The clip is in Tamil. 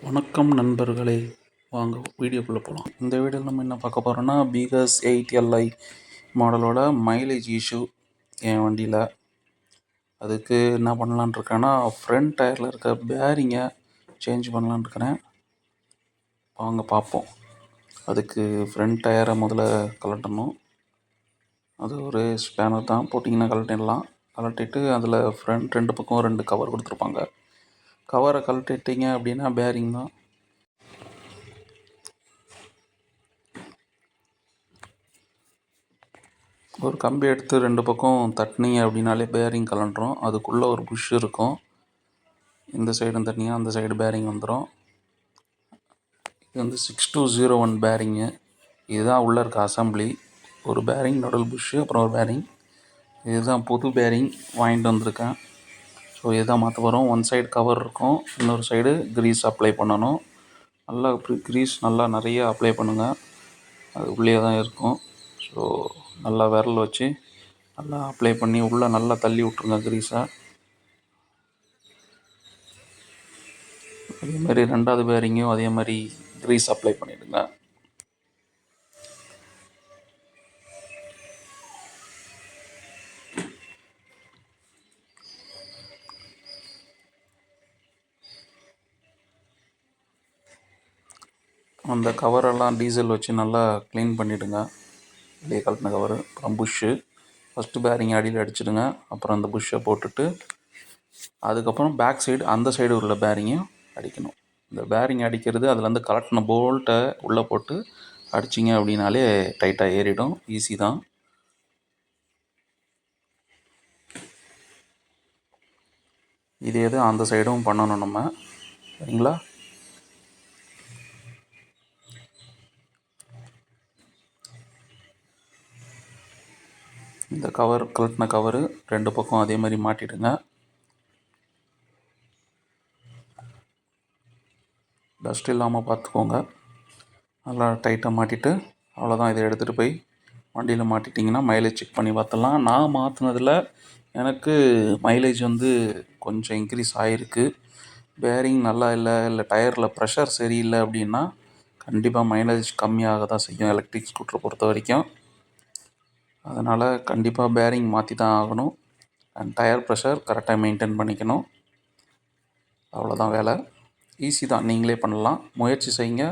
வணக்கம் நண்பர்களே, வாங்க வீடியோக்குள்ளே போகலாம். இந்த வீடியோவில் நம்ம என்ன பார்க்க போகிறோன்னா, பீகஸ் 8Li மாடலோட மைலேஜ் இஷ்யூ என் வண்டியில். அதுக்கு என்ன பண்ணலான்னு இருக்கேன்னா, ஃப்ரண்ட் டயரில் இருக்க பேரிங்கை சேஞ்ச் பண்ணலான்னு இருக்கிறேன். வாங்க பார்ப்போம். அதுக்கு ஃப்ரண்ட் டயரை முதல்ல கழட்டணும். அது ஒரு ஸ்பேனர் தான், போட்டிங்கன்னா கழட்டிடலாம். கழட்டிட்டு அதில் ஃப்ரண்ட் 2 பக்கம் 2 கவர் கொடுத்துருப்பாங்க. கவரை கழட்டிட்டீங்க அப்படின்னா பேரிங் தான். ஒரு கம்பி எடுத்து 2 பக்கம் தட்டினீங்க அப்படின்னாலே பேரிங் கலண்டுரும். அதுக்குள்ளே ஒரு புஷ் இருக்கும். இந்த சைடும் தட்டினீங்க, அந்த சைடு பேரிங் வந்துடும். இது வந்து 6201 பேரிங்கு. இதுதான் உள்ளே இருக்க அசம்பிளி. ஒரு பேரிங், நடுவில் புஷ்ஷு, அப்புறம் ஒரு பேரிங். இதுதான் புது பேரிங் வாங்கிட்டு வந்திருக்கேன். ஸோ இதுதான் மாற்ற வரும். ஒன் சைடு கவர் இருக்கும், இன்னொரு சைடு க்ரீஸ் அப்ளை பண்ணணும். நல்லா க்ரீஸ் நல்லா நிறைய அப்ளை பண்ணுங்கள். அது உள்ளே தான் இருக்கும். ஸோ நல்லா விரல் வச்சு நல்லா அப்ளை பண்ணி உள்ளே நல்லா தள்ளி விட்ருங்க க்ரீஸை. அதேமாதிரி 2வது பேரிங்கும் அதே மாதிரி க்ரீஸ் அப்ளை பண்ணிவிடுங்க. அந்த கவரெல்லாம் டீசல் வச்சு நல்லா க்ளீன் பண்ணிவிடுங்க. வெளியே கழட்டின கவரு. அப்புறம் புஷ்ஷு ஃபஸ்ட்டு பேரிங் அடியில் அடிச்சிடுங்க. அப்புறம் அந்த புஷ்ஷை போட்டுட்டு அதுக்கப்புறம் பேக் சைடு அந்த சைடு உள்ள பேரிங்கையும் அடிக்கணும். இந்த பேரிங் அடிக்கிறது அதுலேருந்து கலட்டின போல்ட்டை உள்ளே போட்டு அடிச்சிங்க அப்படின்னாலே டைட்டாக ஏறிடும். ஈஸி தான். இதே தான் அந்த சைடும் பண்ணணும் நம்ம. சரிங்களா? இந்த கவர் கழட்டின கவரு 2 பக்கம் அதே மாதிரி மாட்டிடுங்க. டஸ்ட் இல்லாமல் பார்த்துக்கோங்க. நல்லா டைட்டாக மாட்டிட்டு அவ்வளோதான். இதை எடுத்துகிட்டு போய் வண்டியில் மாட்டிட்டிங்கன்னா மைலேஜ் செக் பண்ணி பார்த்துடலாம். நான் மாற்றினதில் எனக்கு மைலேஜ் வந்து கொஞ்சம் இன்க்ரீஸ் ஆகிருக்கு. பேரிங் நல்லா இல்லை டயரில் ப்ரெஷர் சரியில்லை அப்படின்னா கண்டிப்பாக மைலேஜ் கம்மியாக தான் செய்யும் எலக்ட்ரிக் ஸ்கூட்டரை பொறுத்த வரைக்கும். அதனால் கண்டிப்பாக பேரிங் மாற்றி தான் ஆகணும். அண்ட் டயர் ப்ரெஷர் கரெக்டாக மெயின்டைன் பண்ணிக்கணும். அவ்வளோதான் வேலை. ஈஸி தான், நீங்களே பண்ணலாம். முயற்சி செய்யுங்க.